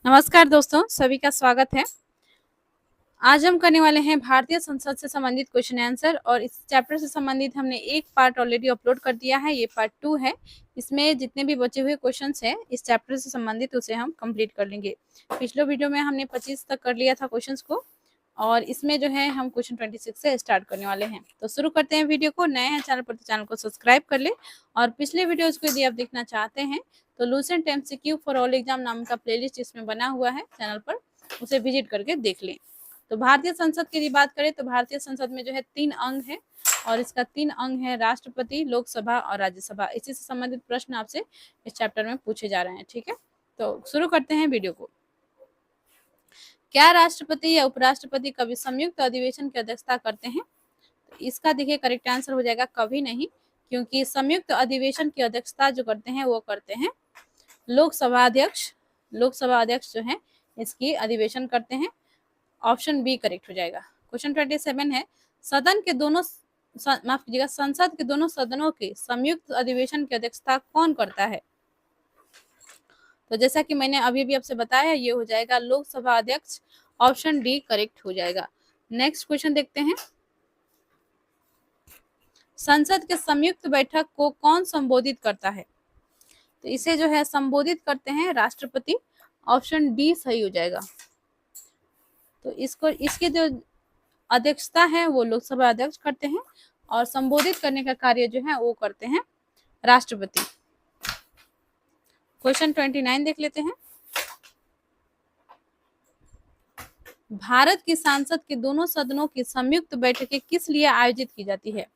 नमस्कार दोस्तों, सभी का स्वागत है। आज हम करने वाले हैं भारतीय संसद से संबंधित क्वेश्चन आंसर और इस चैप्टर से संबंधित हमने एक पार्ट ऑलरेडी अपलोड कर दिया है। ये पार्ट 2 है। इसमें जितने भी बचे हुए क्वेश्चंस हैं इस चैप्टर से संबंधित उसे हम कंप्लीट कर लेंगे। पिछले वीडियो में हमने 25 तक कर लिया था क्वेश्चंस को और इसमें जो है हम क्वेश्चन 26 से स्टार्ट करने वाले हैं। तो शुरू करते हैं वीडियो को। नए हैं चैनल पर तो चैनल को सब्सक्राइब कर ले और पिछले वीडियोज को यदि आप देखना चाहते हैं तो Lucent MCQ for all exam नाम का प्लेलिस्ट इसमें बना हुआ है चैनल पर, उसे विजिट करके देख लें। तो भारतीय संसद की बात करें तो भारतीय संसद में जो है 3 अंग है और इसका 3 अंग है राष्ट्रपति, लोकसभा और राज्यसभा। इसी से संबंधित प्रश्न आपसे इस चैप्टर में पूछे जा रहे हैं। ठीक है, तो शुरू करते हैं वीडियो को। क्या राष्ट्रपति या उपराष्ट्रपति कभी संयुक्त अधिवेशन की अध्यक्षता करते हैं? तो इसका देखिए करेक्ट आंसर हो जाएगा कभी नहीं, क्योंकि संयुक्त अधिवेशन की अध्यक्षता जो करते हैं वो करते हैं लोकसभा अध्यक्ष। लोकसभा अध्यक्ष जो है इसकी अधिवेशन करते हैं। ऑप्शन बी करेक्ट हो जाएगा। क्वेश्चन 27 है, सदन के दोनों माफ कीजिएगा संसद के दोनों सदनों के संयुक्त अधिवेशन की अध्यक्षता कौन करता है? तो जैसा कि मैंने अभी भी आपसे बताया ये हो जाएगा लोकसभा अध्यक्ष। ऑप्शन डी करेक्ट हो जाएगा। नेक्स्ट क्वेश्चन देखते हैं, संसद के संयुक्त बैठक को कौन संबोधित करता है? तो इसे जो है संबोधित करते हैं राष्ट्रपति। ऑप्शन डी सही हो जाएगा। तो इसकी जो अध्यक्षता है वो लोकसभा अध्यक्ष करते हैं और संबोधित करने का कार्य जो है वो करते हैं राष्ट्रपति। क्वेश्चन 29 देख लेते हैं, भारत की संसद के दोनों सदनों की संयुक्त बैठकें किस लिए आयोजित की जाती है?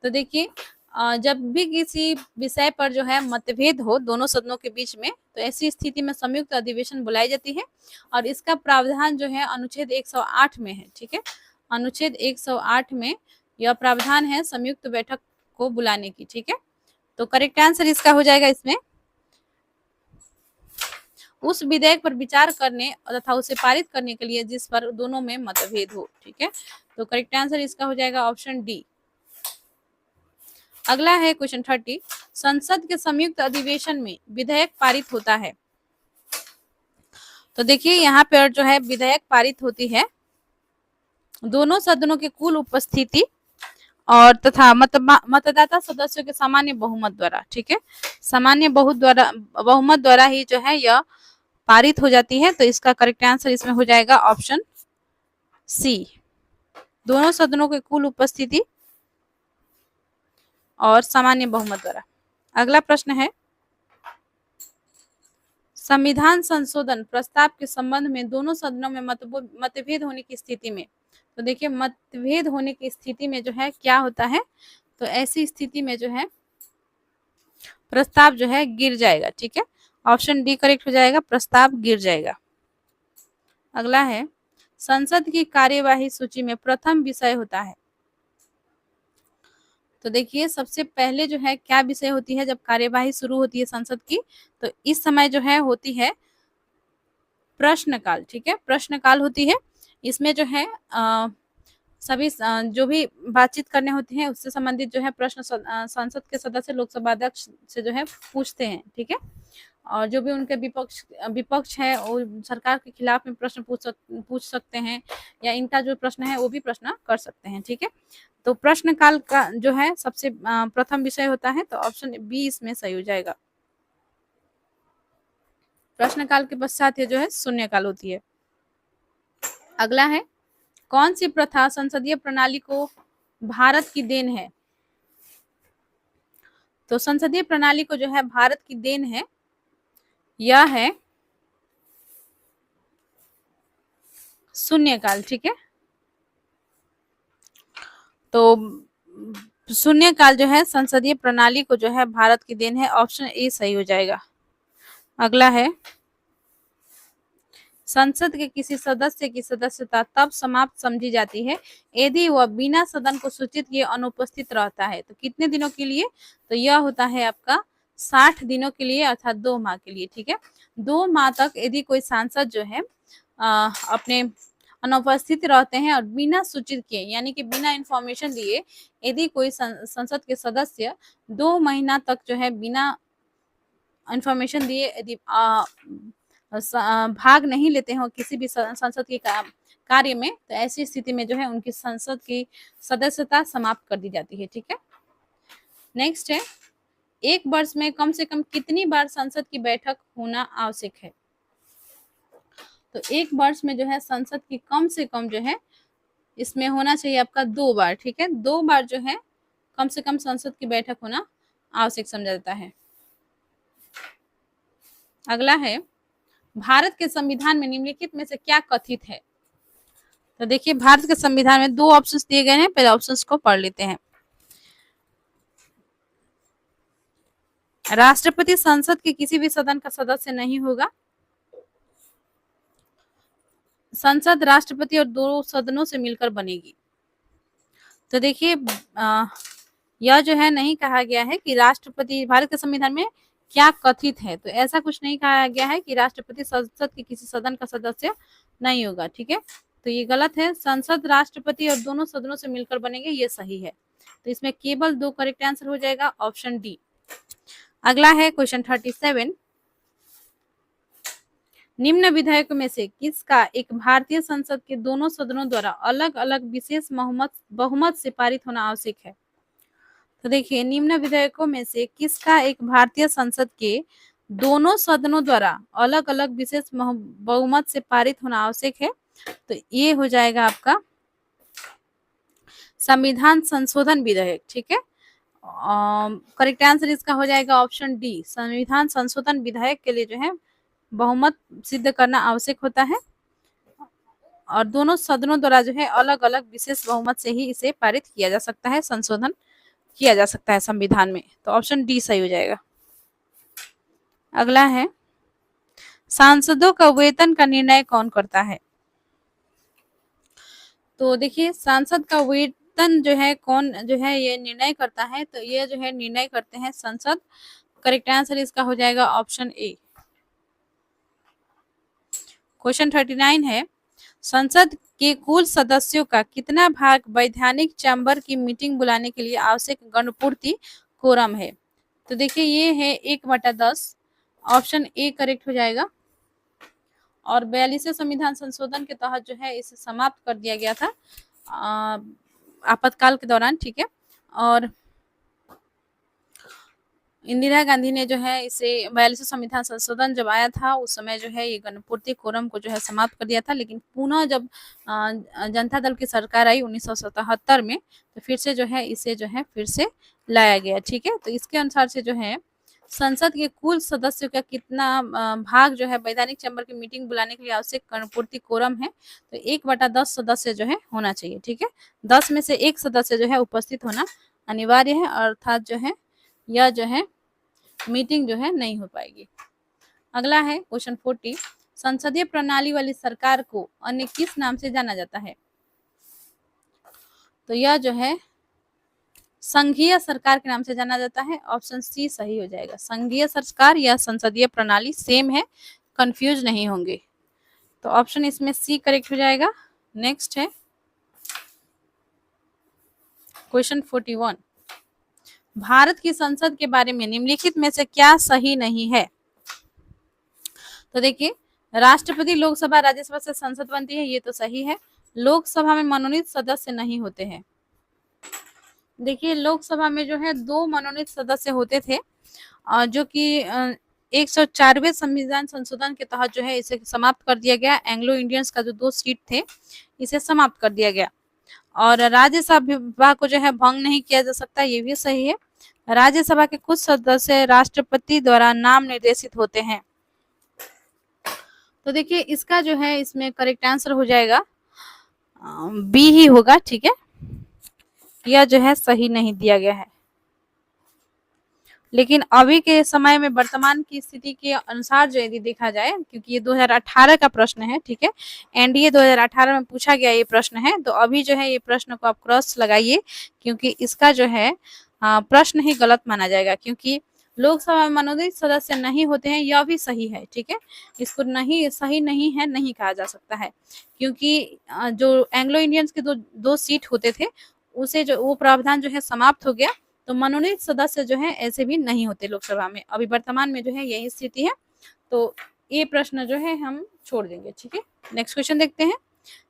तो देखिए जब भी किसी विषय पर जो है मतभेद हो दोनों सदनों के बीच में, तो ऐसी स्थिति में संयुक्त अधिवेशन बुलाई जाती है और इसका प्रावधान जो है अनुच्छेद 108 में है। ठीक है, अनुच्छेद 108 में यह प्रावधान है संयुक्त बैठक को बुलाने की। ठीक है, तो करेक्ट आंसर इसका हो जाएगा इसमें उस विधेयक पर विचार करने तथा उसे पारित करने के लिए जिस पर दोनों में मतभेद हो। ठीक है, तो करेक्ट आंसर इसका हो जाएगा ऑप्शन डी। अगला है क्वेश्चन 30, संसद के संयुक्त अधिवेशन में विधेयक पारित होता है। तो देखिए यहाँ पर जो है विधेयक पारित होती है दोनों सदनों के कुल उपस्थिति और तथा मतदाता सदस्यों के सामान्य बहुमत द्वारा। ठीक है, सामान्य बहुमत द्वारा ही जो है यह पारित हो जाती है। तो इसका करेक्ट आंसर इसमें हो जाएगा ऑप्शन सी, दोनों सदनों के कुल उपस्थिति और सामान्य बहुमत द्वारा। अगला प्रश्न है, संविधान संशोधन प्रस्ताव के संबंध में दोनों सदनों में मतभेद होने की स्थिति में, तो देखिए मतभेद होने की स्थिति में जो है क्या होता है? तो ऐसी स्थिति में जो है प्रस्ताव जो है गिर जाएगा। ठीक है, ऑप्शन डी करेक्ट हो जाएगा, प्रस्ताव गिर जाएगा। अगला है, संसद की कार्यवाही सूची में प्रथम विषय होता है। तो देखिए सबसे पहले जो है क्या विषय होती है जब कार्यवाही शुरू होती है संसद की? तो इस समय जो है होती है प्रश्नकाल। ठीक है, प्रश्नकाल होती है। इसमें जो है सभी जो भी बातचीत करने होती है उससे संबंधित जो है प्रश्न संसद के सदस्य लोकसभा अध्यक्ष से जो है पूछते हैं। ठीक है, और जो भी उनके विपक्ष है वो सरकार के खिलाफ में प्रश्न पूछ सकते हैं या इनका जो प्रश्न है वो भी प्रश्न कर सकते हैं। ठीक है, तो प्रश्नकाल का जो है सबसे प्रथम विषय होता है। तो ऑप्शन बी इसमें सही हो जाएगा। प्रश्नकाल के पश्चात ये जो है शून्यकाल होती है। अगला है, कौन सी प्रथा संसदीय प्रणाली को भारत की देन है? तो संसदीय प्रणाली को जो है भारत की देन है यह है शून्यकाल। ठीक है, तो शून्यकाल जो है संसदीय प्रणाली को जो है भारत की देन है। ऑप्शन ए सही हो जाएगा। अगला है, संसद के किसी सदस्य की सदस्यता तब समाप्त समझी जाती है यदि वह बिना सदन को सूचित किए अनुपस्थित रहता है। तो कितने दिनों के लिए? तो यह होता है आपका 60 दिनों के लिए अर्थात 2 माह के लिए। ठीक है, 2 माह तक यदि कोई सांसद जो है अपने अनुपस्थित रहते हैं और बिना सूचित किए यानी कि बिना इंफॉर्मेशन दिए यदि कोई संसद के सदस्य 2 महीना तक जो है बिना इंफॉर्मेशन दिए यदि भाग नहीं लेते हो किसी भी संसद के कार्य में, तो ऐसी स्थिति में जो है उनकी संसद की सदस्यता समाप्त कर दी जाती है। ठीक है, नेक्स्ट है, एक वर्ष में कम से कम कितनी बार संसद की बैठक होना आवश्यक है? तो एक वर्ष में जो है संसद की कम से कम जो है इसमें होना चाहिए आपका 2 बार। ठीक है, 2 बार जो है कम से कम संसद की बैठक होना आवश्यक समझा जाता है। अगला है, भारत के संविधान में निम्नलिखित में से क्या कथित है? तो देखिए, भारत के संविधान में 2 ऑप्शंस दिए गए हैं, पहले ऑप्शंस को पढ़ लेते हैं। राष्ट्रपति संसद के किसी भी सदन का सदस्य नहीं होगा। संसद राष्ट्रपति और 2 सदनों से मिलकर बनेगी। तो देखिए, यह जो है नहीं कहा गया है कि राष्ट्रपति, भारत के संविधान में क्या कथित है, तो ऐसा कुछ नहीं कहा गया है कि राष्ट्रपति संसद के किसी सदन का सदस्य नहीं होगा। ठीक है, तो ये गलत है। संसद राष्ट्रपति और दोनों सदनों से मिलकर बनेंगे, ये सही है। तो इसमें केवल 2 करेक्ट आंसर हो जाएगा, ऑप्शन डी। अगला है क्वेश्चन 37, निम्न विधेयकों में से किसका एक भारतीय संसद के दोनों सदनों द्वारा अलग अलग विशेष बहुमत से पारित होना आवश्यक है? तो देखिए, निम्न विधेयकों में से किसका एक भारतीय संसद के दोनों सदनों द्वारा अलग अलग विशेष बहुमत से पारित होना आवश्यक है? तो ये हो जाएगा आपका संविधान संशोधन विधेयक। ठीक है, करेक्ट आंसर इसका हो जाएगा ऑप्शन डी। संविधान संशोधन विधेयक के लिए जो है बहुमत सिद्ध करना आवश्यक होता है और दोनों सदनों द्वारा जो है अलग अलग विशेष बहुमत से ही इसे पारित किया जा सकता है, संशोधन किया जा सकता है संविधान में। तो ऑप्शन डी सही हो जाएगा। अगला है, सांसदों का वेतन का निर्णय कौन करता है? तो देखिए, सांसद का वेतन जो है कौन जो है ये निर्णय करता है? तो ये जो है निर्णय करते हैं संसद। करेक्ट आंसर इसका हो जाएगा ऑप्शन ए। क्वेश्चन 39 है, संसद के कुल सदस्यों का कितना भाग वैधानिक चैम्बर की मीटिंग बुलाने के लिए आवश्यक गणपूर्ति कोरम है? तो देखिए, ये है 1/10, ऑप्शन ए करेक्ट हो जाएगा। और 42वें संविधान संशोधन के तहत जो है इसे समाप्त कर दिया गया था आपातकाल के दौरान। ठीक है, और इंदिरा गांधी ने जो है इसे 42वें संविधान संशोधन जब आया था उस समय जो है ये गणपूर्ति कोरम को जो है समाप्त कर दिया था, लेकिन पुनः जब जनता दल की सरकार आई 1977 में, तो फिर से जो है इसे जो है फिर से लाया गया। ठीक है, तो इसके अनुसार से जो है संसद के कुल सदस्यों का कितना भाग जो है वैधानिक चैम्बर की मीटिंग बुलाने के लिए आवश्यक गणपूर्ति कोरम है? तो 1/10 सदस्य जो है होना चाहिए। ठीक है, 10 में से 1 सदस्य जो है उपस्थित होना अनिवार्य है, अर्थात जो है यह जो है मीटिंग जो है नहीं हो पाएगी। अगला है क्वेश्चन 40, संसदीय प्रणाली वाली सरकार को अन्य किस नाम से जाना जाता है? तो यह जो है संघीय सरकार के नाम से जाना जाता है, ऑप्शन सी सही हो जाएगा। संघीय सरकार या संसदीय प्रणाली सेम है, कंफ्यूज नहीं होंगे। तो ऑप्शन इसमें सी करेक्ट हो जाएगा। नेक्स्ट है क्वेश्चन 41, भारत की संसद के बारे में निम्नलिखित में से क्या सही नहीं है? तो देखिए, राष्ट्रपति लोकसभा राज्यसभा से संसद बनती है, ये तो सही है। लोकसभा में मनोनीत सदस्य नहीं होते हैं। देखिए, लोकसभा में जो है 2 मनोनीत सदस्य होते थे, जो कि 104वें संविधान संशोधन के तहत जो है इसे समाप्त कर दिया गया। एंग्लो इंडियंस का जो 2 सीट थे इसे समाप्त कर दिया गया। और राज्यसभा को जो है भंग नहीं किया जा सकता, ये भी सही है। राज्यसभा के कुछ सदस्य राष्ट्रपति द्वारा नाम निर्देशित होते हैं। तो देखिए, इसका जो है इसमें करेक्ट आंसर हो जाएगा बी ही होगा। ठीक है, यह जो है सही नहीं दिया गया है, लेकिन अभी के समय में वर्तमान की स्थिति के अनुसार जो यदि देखा जाए, क्योंकि ये 2018 का प्रश्न है। ठीक है, एनडीए 2018 में पूछा गया ये प्रश्न है, तो अभी जो है ये प्रश्न को आप क्रॉस लगाइए, क्योंकि इसका जो है प्रश्न ही गलत माना जाएगा, क्योंकि लोकसभा में मनोनीत सदस्य नहीं होते हैं, यह भी सही है। ठीक है, इसको नहीं सही नहीं है नहीं कहा जा सकता है, क्योंकि जो एंग्लो इंडियंस के 2 सीट होते थे उसे जो वो प्रावधान जो है समाप्त हो गया, तो मनोनीत सदस्य जो है ऐसे भी नहीं होते लोकसभा में। अभी वर्तमान में जो है यही स्थिति है, तो ये प्रश्न जो है हम छोड़ देंगे, ठीक है। नेक्स्ट क्वेश्चन देखते हैं।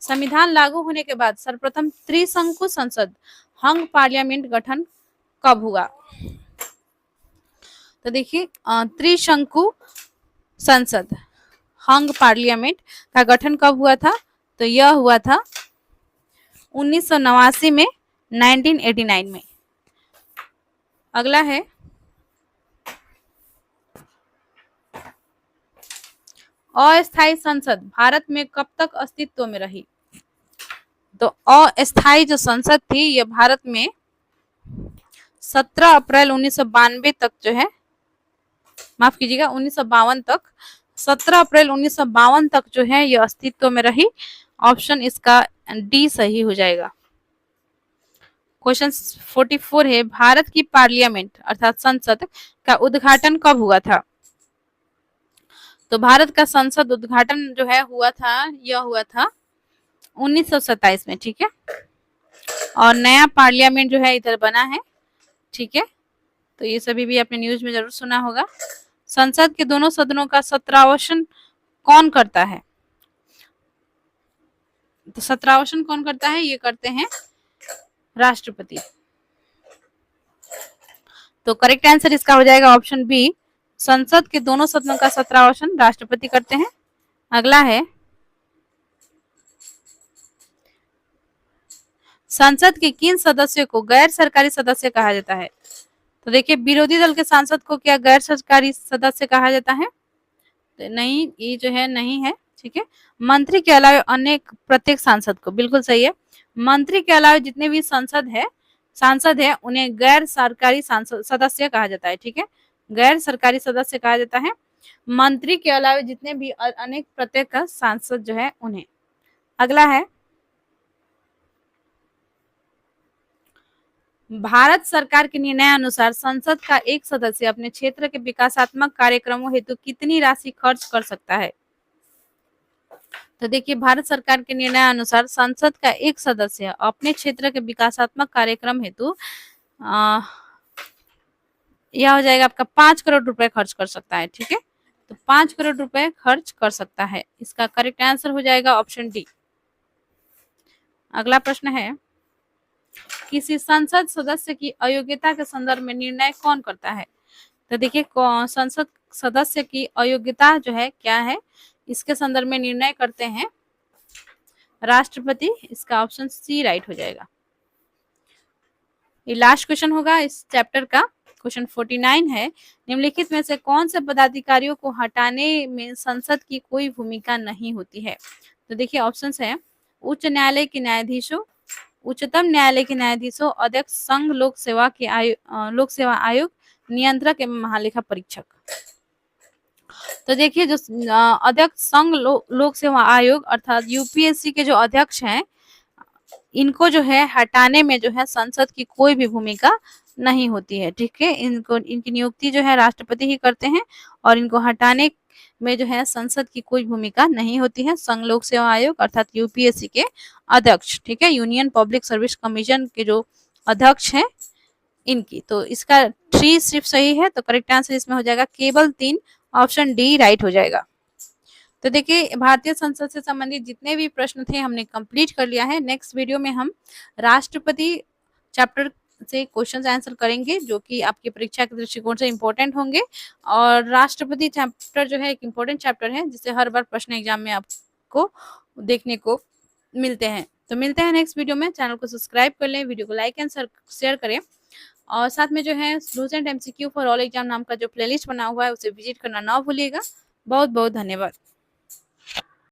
संविधान लागू होने के बाद सर्वप्रथम त्रिशंकु संसद हंग पार्लियामेंट गठन कब हुआ? तो देखिए त्रिशंकु संसद हंग पार्लियामेंट का गठन कब हुआ था? तो यह हुआ था 1989 में, 1989 में। अगला है अस्थायी संसद भारत में कब तक अस्तित्व में रही? तो अस्थायी जो संसद थी यह भारत में 17 अप्रैल 1992 तक जो है, माफ कीजिएगा 1952 तक, 17 अप्रैल 1952 तक जो है यह अस्तित्व में रही। ऑप्शन इसका डी सही हो जाएगा। क्वेश्चन 44 है, भारत की पार्लियामेंट अर्थात संसद का उद्घाटन कब हुआ था? तो भारत का संसद उद्घाटन जो है हुआ था, यह हुआ था 1927 में, ठीक है। और नया पार्लियामेंट जो है इधर बना है, ठीक है। तो ये सभी भी आपने न्यूज में जरूर सुना होगा। संसद के दोनों सदनों का सत्रावसन कौन करता है? तो सत्रावसन कौन करता है? ये करते हैं राष्ट्रपति। तो करेक्ट आंसर इसका हो जाएगा ऑप्शन बी, संसद के दोनों सदनों का सत्रावसन राष्ट्रपति करते हैं। अगला है, संसद के किन सदस्यों को गैर सरकारी सदस्य कहा जाता है? तो देखिए विरोधी दल के सांसद को क्या गैर सरकारी सदस्य कहा जाता है? तो नहीं, ये जो है नहीं है, ठीक है। मंत्री के अलावा अन्य प्रत्येक सांसद को, बिल्कुल सही है। मंत्री के अलावा जितने भी सांसद है उन्हें गैर सरकारी सदस्य कहा जाता है, ठीक है। गैर सरकारी सदस्य कहा जाता है मंत्री के अलावा जितने भी अनेक प्रत्येक सांसद जो है उन्हें। अगला है, भारत सरकार के निर्णय अनुसार संसद का एक सदस्य अपने क्षेत्र के विकासात्मक कार्यक्रमों हेतु कितनी राशि खर्च कर सकता है? तो देखिए भारत सरकार के निर्णय अनुसार संसद का एक सदस्य अपने क्षेत्र के विकासात्मक कार्यक्रम हेतु यह हो जाएगा आपका 5 करोड़ रुपए खर्च कर सकता है, ठीक है। तो 5 करोड़ रुपए खर्च कर सकता है, इसका करेक्ट आंसर हो जाएगा ऑप्शन डी। अगला प्रश्न है, किसी संसद सदस्य की अयोग्यता के संदर्भ में निर्णय कौन करता है? तो देखिए संसद सदस्य की अयोग्यता जो है क्या है, इसके संदर्भ में निर्णय करते हैं राष्ट्रपति। इसका ऑप्शन सी राइट हो जाएगा। ये लास्ट क्वेश्चन होगा इस चैप्टर का। क्वेश्चन 49 है, निम्नलिखित में से कौन से पदाधिकारियों को हटाने में संसद की कोई भूमिका नहीं होती है? तो देखिए ऑप्शंस है, उच्च न्यायालय के न्यायाधीशों, उच्चतम न्यायालय के न्यायाधीशों, अध्यक्ष संघ लोक सेवा आयोग, नियंत्रक एवं महालेखा परीक्षक। तो देखिए जो अध्यक्ष संघ लोक सेवा आयोग अर्थात यूपीएससी के जो अध्यक्ष हैं, इनको जो है हटाने में जो है संसद की कोई भी भूमिका नहीं होती है, ठीक है। इनकी नियुक्ति जो है राष्ट्रपति ही करते हैं और इनको हटाने में जो है संसद की कोई भूमिका नहीं होती है। संघ लोक सेवा आयोग अर्थात यूपीएससी के अध्यक्ष, ठीक है, यूनियन पब्लिक सर्विस कमीशन के जो अध्यक्ष हैं इनकी। तो इसका 3 सिर्फ सही है, तो करेक्ट आंसर इसमें हो जाएगा केवल 3, ऑप्शन डी राइट हो जाएगा। तो देखिए भारतीय संसद से संबंधित जितने भी प्रश्न थे हमने कंप्लीट कर लिया है। नेक्स्ट वीडियो में हम राष्ट्रपति चैप्टर से क्वेश्चन आंसर करेंगे जो कि आपकी परीक्षा के दृष्टिकोण से इंपॉर्टेंट होंगे। और राष्ट्रपति चैप्टर जो है एक इम्पोर्टेंट चैप्टर है जिससे हर बार प्रश्न एग्जाम में आपको देखने को मिलते हैं। तो मिलते हैं नेक्स्ट वीडियो में। चैनल को सब्सक्राइब कर लें, वीडियो को लाइक एंड शेयर करें और साथ में जो है Lucent MCQ for all exam नाम का जो प्लेलिस्ट बना हुआ है उसे विजिट करना ना भूलिएगा। बहुत बहुत धन्यवाद।